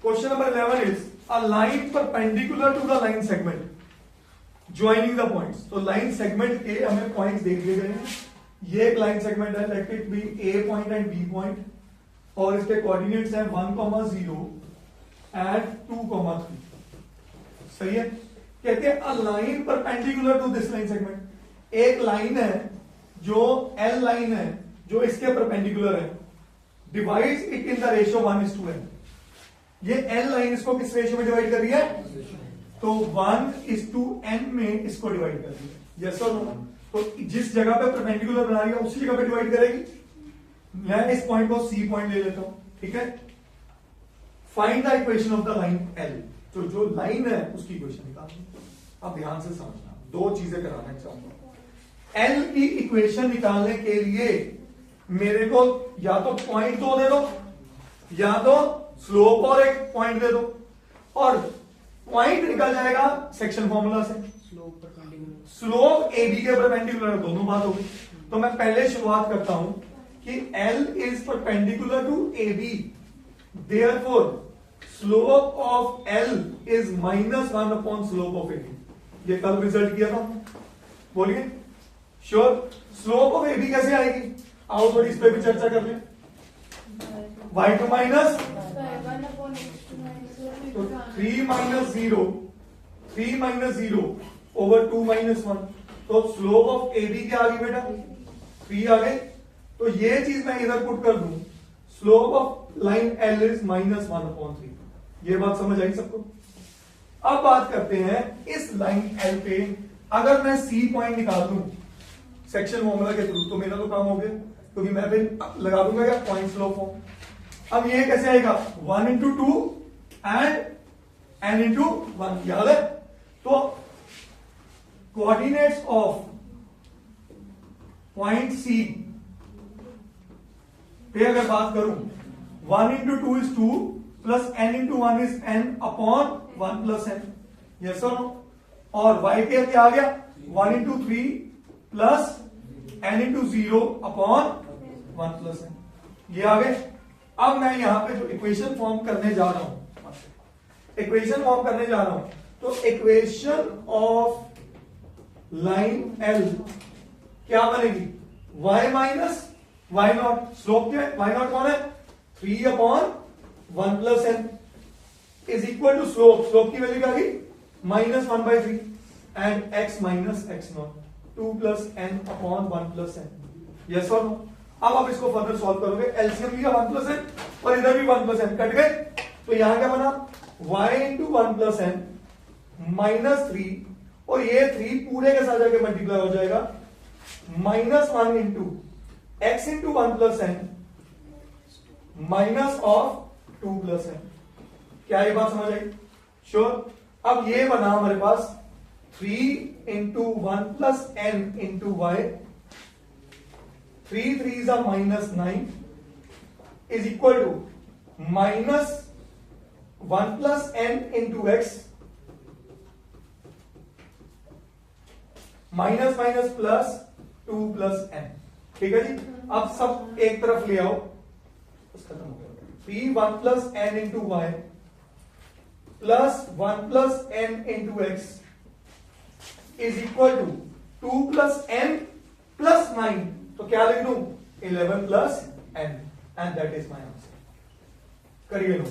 Question number 11 is a line perpendicular to the line segment joining the points. तो line segment के हमें points देख लिए गए हैं। ये एक लाइन सेगमेंट है, let it be A point and B point, और इसके कोऑर्डिनेट्स हैं 1,0 एंड 2,3। सही है। कहते हैं a line perpendicular to this line segment. एक लाइन है जो एल लाइन है जो इसके परपेंडिकुलर है, divides it in the ratio 1:n। ये एल लाइन इसको किस रेशियो में डिवाइड कर रही है? तो 1:n में इसको डिवाइड कर रही है। यस और नो? तो जिस जगह पे परपेंडिकुलर बना रही है उसी जगह पे डिवाइड करेगी। मैं इस पॉइंट को सी पॉइंट ले लेता हूं, ठीक है। Find the equation of the line L. तो जो लाइन है उसकी इक्वेशन निकालनी। अब ध्यान से समझना, दो चीजें कराना चाहूंगा। एल की इक्वेशन निकालने के लिए मेरे को या तो पॉइंट 2 दे दो या तो स्लोप और एक पॉइंट दे दो, और पॉइंट निकल जाएगा सेक्शन फॉर्मूला से। स्लोप ए बी के परपेंडिकुलर, दोनों बात होगी। तो मैं पहले शुरुआत करता हूं कि L is perpendicular to A B, therefore slope of L is -1 upon slope of A B. ये कल रिजल्ट किया था, बोलिए sure. Slope of A B कैसे आएगी? आओ थोड़ी इस पे भी चर्चा कर लें। y2 minus 3 - 0 over 2 - 1। तो स्लोप ऑफ ए बी क्या आ गई बेटा? 3 आ गए। तो ये चीज मैं इधर पुट कर दूं, slope of line L is -1/3। ये बात समझ आई सबको? अब बात करते हैं इस लाइन एल पे अगर मैं सी पॉइंट निकाल दूं सेक्शन फॉर्मूला के थ्रू, तो मेरा तो काम हो गया, क्योंकि मैं फिर लगा दूंगा क्या? Point slope form. अब ये कैसे आएगा? 1 × 2 एंड n × 1, याद है? तो कोऑर्डिनेट्स ऑफ पॉइंट सी पे अगर बात करूं, 1 × 2 is 2 plus n × 1 is n upon 1 + n। Yes और नो? और y पे क्या आ गया? 1 × 3 प्लस n × 0 अपॉन 1 + n। ये आ गए। अब मैं यहां पे जो इक्वेशन फॉर्म करने जा रहा हूं, तो इक्वेशन ऑफ लाइन एल क्या बनेगी? y minus y0। स्लोप क्या है? y0 कौन है? 3 upon 1 + n is equal to slope की वैल्यू क्या गई? -1/3 and x minus x0, 2 + n upon 1 + n। Yes और नो? अब आप इसको फर्दर सॉल्व करोगे। एलसीएम लिया 1 + n और इधर भी 1 + n, कट गए। तो यहां क्या बना? y × 1 + n -3, और ये 3 पूरे के साथ जाके मल्टीप्लाई हो जाएगा, -1 × x × 1 + n minus of 2 + n। क्या ये बात समझ आई? श्योर। अब ये बना हमारे पास 3 × 1 + n × y, 3 3s are -9 is equal to -1 + n × x, minus minus plus 2 + n। ठीक है जी। अब सब एक तरफ ले आओ, खत्म हो गया। 3 1 + n × y plus 1 + n × x is equal to 2 + n + 9। तो क्या लिख दूं? 11 + n, and that is my answer. करिए लो।